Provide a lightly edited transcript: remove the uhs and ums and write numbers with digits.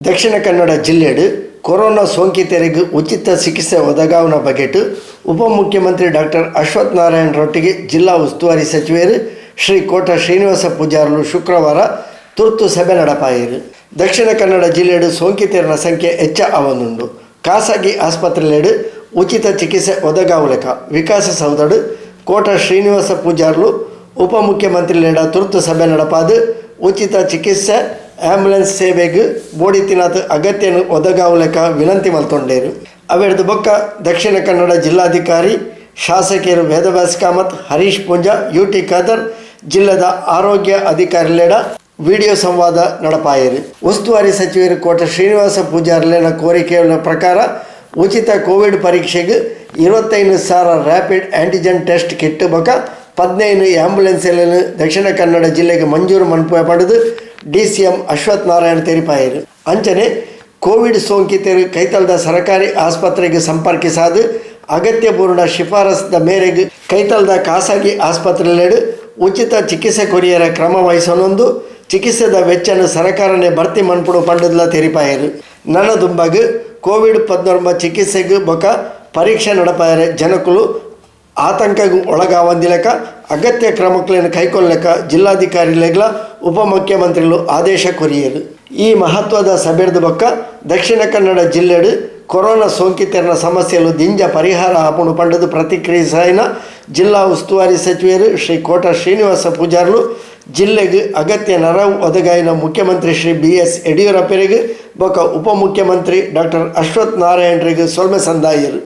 Dakshina Kannada ಜಿಲ್ಲೆಡು corona ಸೋಂಕಿತರಿಗೆ ಉಚಿತ ಚಿಕಿತ್ಸೆ ಒದಗಾವನ ಬಗೆಟು ಉಪಮುಖ್ಯಮಂತ್ರಿ ಡಾಕ್ಟರ್ ಅಶ್ವಥ್ ನಾರಾಯಣ ರೊಟ್ಟಿಗೆ ಜಿಲ್ಲಾ ಉಸ್ತುವಾರಿ ಸಚಿವರು ಶ್ರೀ ಕೋಟ ಶ್ರೀನಿವಾಸ ಪೂಜಾರಲು ಶುಕ್ರವಾರ ತುರ್ತು ಸಭೆ ನಡಪಾಯಿರು. ದಕ್ಷಿಣ ಕನ್ನಡ ಜಿಲ್ಲೆಡು ಸೋಂಕಿತರ ಸಂಖ್ಯೆ ಹೆಚ್ಚ ಅವನುಂಡು. ಖಾಸಗಿ ಆಸ್ಪತ್ರೆಲೆಡು ಉಚಿತ ಚಿಕಿತ್ಸೆ ಒದಗಾವಲೆಕ ವಿಕಾಸಸೌಧಡು ಕೋಟ ಶ್ರೀನಿವಾಸ ಪೂಜಾರಲು ಉಪಮುಖ್ಯಮಂತ್ರಿ ಲೇಡ ತುರ್ತು ಸಭೆ ನಡಪಾದು ಉಚಿತ ಚಿಕಿತ್ಸೆ ಆಂಬ್ಯುಲೆನ್ಸ್ ಸೇವೆಗೆ ಬೋಡಿತಿನಾಥ ಅಗತ್ಯ ಒದಗಾವಲೆಕ ವಿನಂತಿ ಮಲ್ತೊಂಡೇರು. ಅವೆಡ್ದು ಬೊಕ್ಕ ದಕ್ಷಿಣ ಕನ್ನಡ ಜಿಲ್ಲಾಧಿಕಾರಿ ಶಾಸಕಿಯರು ವೇದವ್ಯಾಸ ಕಾಮತ್, ಹರೀಶ್ ಪೂಂಜಾ, ಯುಟಿ ಖಾದರ್, ಜಿಲ್ಲೆದ ಆರೋಗ್ಯ ಅಧಿಕಾರಿಲೇಡ ವಿಡಿಯೋ ಸಂವಾದ ನಡಪಾಯಿರು. ಉಸ್ತುವಾರಿ ಸಚಿವರು ಕೋಟ ಶ್ರೀನಿವಾಸ ಪೂಜಾರಲೇನ ಕೋರಿಕೆಯ ಪ್ರಕಾರ ಉಚಿತ ಕೋವಿಡ್ ಪರೀಕ್ಷೆಗೆ 25,000 ರ್ಯಾಪಿಡ್ ಆಂಟಿಜೆನ್ ಟೆಸ್ಟ್ ಕಿಟ್ ಬೊಕ 15 ಆಂಬ್ಯುಲೆನ್ಸ್ ದಕ್ಷಿಣ ಕನ್ನಡ ಜಿಲ್ಲೆಗೆ ಮಂಜೂರು ಪಡೆದು DCM ಅಶ್ವಥ್ ನಾರಾಯಣ ತೆರಿಪಾಯಿರು. ಅಂಚನೆ ಕೋವಿಡ್ ಸೋಂಕಿತರು ಕೈತಲ್ದ ಸರ್ಕಾರಿ ಆಸ್ಪತ್ರೆಗೆ ಸಂಪರ್ಕಿಸಾದು ಅಗತ್ಯಪೂರ್ಣ ಶಿಫಾರಸ್ದ ಮೇರೆಗೆ ಕೈತಲ್ದ ಖಾಸಗಿ ಆಸ್ಪತ್ರೆಲೆಡು ಉಚಿತ ಚಿಕಿತ್ಸೆ ಕೊರಿಯರ ಕ್ರಮ ವಹಿಸೊಂದು ಚಿಕಿತ್ಸೆದ ವೆಚ್ಚನ ಸರ್ಕಾರನೇ ಭರ್ತಿ ಮನ್ಪುಡು ಪಂಡದ್ಲ ತೆರಿಪಾಯಿರು. ನನ್ನ ದುಂಬಗ್ ಕೋವಿಡ್-19 ಚಿಕಿತ್ಸೆಗೆ ಬೊಕ ಪರೀಕ್ಷೆ ನಡಪಾಯರೆ ಜನಕುಲು ಆತಂಕಗೂ ಒಳಗಾವಂದಿಲಕ ಅಗತ್ಯ ಕ್ರಮಗಳನ್ನು ಕೈಗೊಳ್ಳಕ ಜಿಲ್ಲಾಧಿಕಾರಿಗಳ ಉಪಮುಖ್ಯಮಂತ್ರಿಗಳು ಆದೇಶ ಕೊರಿಯರು. ಈ ಮಹತ್ವದ ಸಭೆದ ಬೊಕ್ಕ ದಕ್ಷಿಣ ಕನ್ನಡ ಜಿಲ್ಲೆಡು ಕೊರೋನಾ ಸೋಂಕಿತರ ಸಮಸ್ಯೆಲು ದಿಂಜ ಪರಿಹಾರ ಆಪುಣು ಪಂಡದು ಪ್ರತಿಕ್ರಿಯಿಸಿನ ಜಿಲ್ಲಾ ಉಸ್ತುವಾರಿ ಸಚಿವರು ಶ್ರೀ ಕೋಟ ಶ್ರೀನಿವಾಸ ಪೂಜಾರಲು ಜಿಲ್ಲೆಗೆ ಅಗತ್ಯ ನೆರವು ಒದಗಾಯಿನ ಮುಖ್ಯಮಂತ್ರಿ ಶ್ರೀ BS ಯಡಿಯೂರಪ್ಪರಿಗೆ ಬೊಕ್ಕ ಉಪಮುಖ್ಯಮಂತ್ರಿ ಡಾಕ್ಟರ್ ಅಶ್ವಥ್ ನಾರಾಯಣರಿಗೆ ಸೊಲ್ಮೆ ಸಂದಾಯರು.